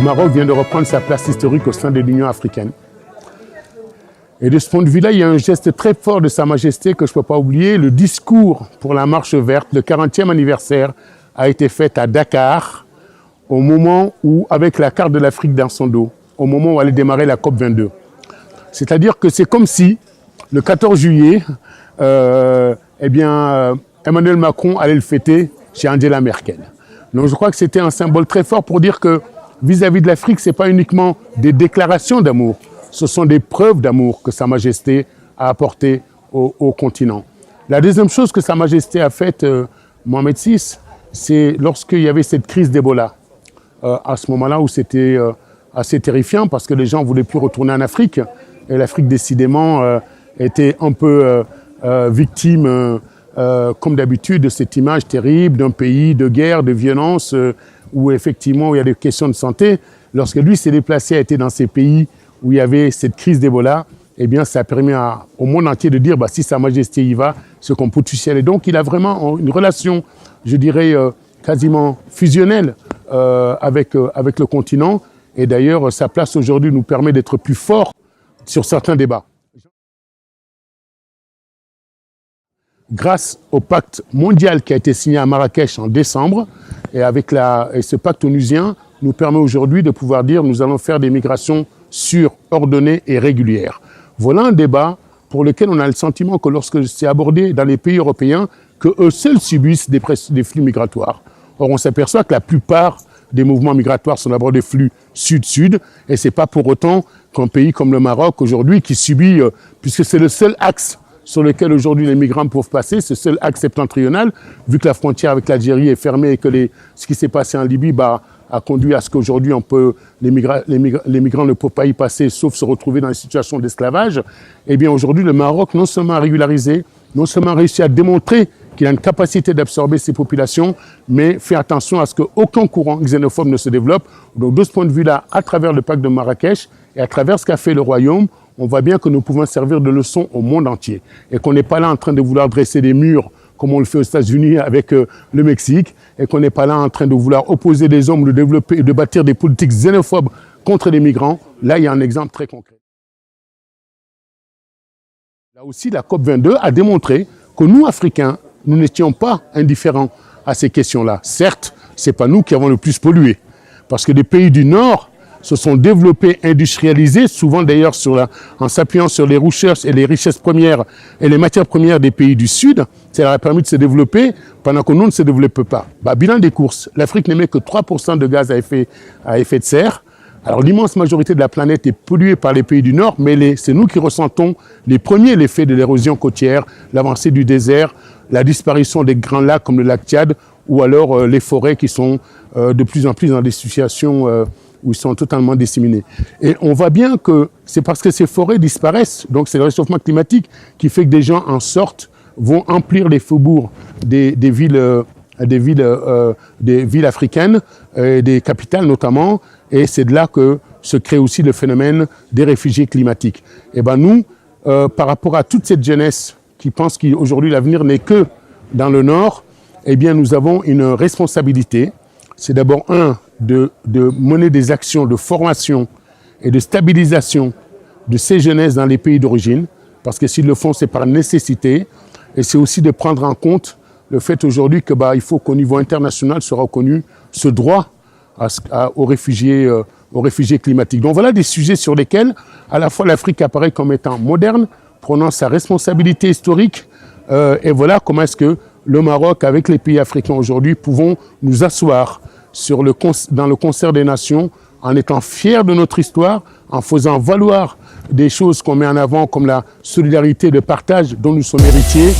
Maroc vient de reprendre sa place historique au sein de l'Union africaine. Et de ce point de vue-là, il y a un geste très fort de Sa Majesté que je ne peux pas oublier. Le discours pour la marche verte, le 40e anniversaire, a été fait à Dakar, au moment où, avec la carte de l'Afrique dans son dos, au moment où allait démarrer la COP22. C'est-à-dire que c'est comme si, le 14 juillet, Emmanuel Macron allait le fêter chez Angela Merkel. Donc je crois que c'était un symbole très fort pour dire que vis-à-vis de l'Afrique, ce n'est pas uniquement des déclarations d'amour, ce sont des preuves d'amour que Sa Majesté a apportées au continent. La deuxième chose que Sa Majesté a faite, Mohamed VI, c'est lorsqu'il y avait cette crise d'Ebola. À ce moment-là où c'était assez terrifiant parce que les gens ne voulaient plus retourner en Afrique. Et l'Afrique, décidément, était un peu victime, comme d'habitude, de cette image terrible d'un pays de guerre, de violence, où effectivement il y a des questions de santé. Lorsque lui s'est déplacé, a été dans ces pays où il y avait cette crise d'Ebola, eh bien ça a permis au monde entier de dire si Sa Majesté y va, c'est qu'on peut toucher. Et donc il a vraiment une relation, je dirais, quasiment fusionnelle avec le continent. Et d'ailleurs, sa place aujourd'hui nous permet d'être plus forts sur certains débats. Grâce au pacte mondial qui a été signé à Marrakech en décembre, et ce pacte onusien nous permet aujourd'hui de pouvoir dire nous allons faire des migrations sûres, ordonnées et régulières. Voilà un débat pour lequel on a le sentiment que lorsque c'est abordé dans les pays européens, qu'eux seuls subissent des flux migratoires. Or, on s'aperçoit que la plupart des mouvements migratoires sont d'abord des flux sud-sud, et ce n'est pas pour autant qu'un pays comme le Maroc aujourd'hui qui subit, puisque c'est le seul axe sur lequel aujourd'hui les migrants peuvent passer, ce seul axe septentrional, vu que la frontière avec l'Algérie est fermée et que ce qui s'est passé en Libye a conduit à ce qu'aujourd'hui les migrants ne peuvent pas y passer sauf se retrouver dans une situation d'esclavage. Eh bien aujourd'hui le Maroc non seulement a régularisé, non seulement a réussi à démontrer qu'il a une capacité d'absorber ces populations, mais fait attention à ce qu'aucun courant xénophobe ne se développe. Donc de ce point de vue-là, à travers le pacte de Marrakech et à travers ce qu'a fait le Royaume, on voit bien que nous pouvons servir de leçon au monde entier. Et qu'on n'est pas là en train de vouloir dresser des murs comme on le fait aux États-Unis avec le Mexique, et qu'on n'est pas là en train de vouloir opposer des hommes, de développer et de bâtir des politiques xénophobes contre les migrants. Là, il y a un exemple très concret. Là aussi, la COP22 a démontré que nous, Africains, nous n'étions pas indifférents à ces questions-là. Certes, ce n'est pas nous qui avons le plus pollué, parce que les pays du Nord se sont développés, industrialisés, souvent d'ailleurs en s'appuyant sur les recherches et les richesses premières et les matières premières des pays du Sud. Ça leur a permis de se développer pendant que nous ne se développons pas. Bilan des courses, l'Afrique n'émet que 3% de gaz à effet de serre. Alors l'immense majorité de la planète est polluée par les pays du Nord, mais c'est nous qui ressentons les premiers l'effet de l'érosion côtière, l'avancée du désert, la disparition des grands lacs comme le lac Tchad, ou alors les forêts qui sont de plus en plus dans des situations où ils sont totalement disséminés. Et on voit bien que c'est parce que ces forêts disparaissent, donc c'est le réchauffement climatique qui fait que des gens en sortent, vont emplir les faubourgs des villes africaines, des capitales notamment, et c'est de là que se crée aussi le phénomène des réfugiés climatiques. Et nous, par rapport à toute cette jeunesse qui pense qu'aujourd'hui l'avenir n'est que dans le Nord, eh bien nous avons une responsabilité. C'est d'abord de mener des actions de formation et de stabilisation de ces jeunesses dans les pays d'origine, parce que s'ils le font, c'est par nécessité, et c'est aussi de prendre en compte le fait aujourd'hui que il faut qu'au niveau international soit reconnu ce droit aux réfugiés climatiques. Donc voilà des sujets sur lesquels à la fois l'Afrique apparaît comme étant moderne, prenant sa responsabilité historique, et voilà comment est-ce que le Maroc, avec les pays africains aujourd'hui, pouvons nous asseoir dans le concert des nations, en étant fiers de notre histoire, en faisant valoir des choses qu'on met en avant comme la solidarité, le partage dont nous sommes héritiers.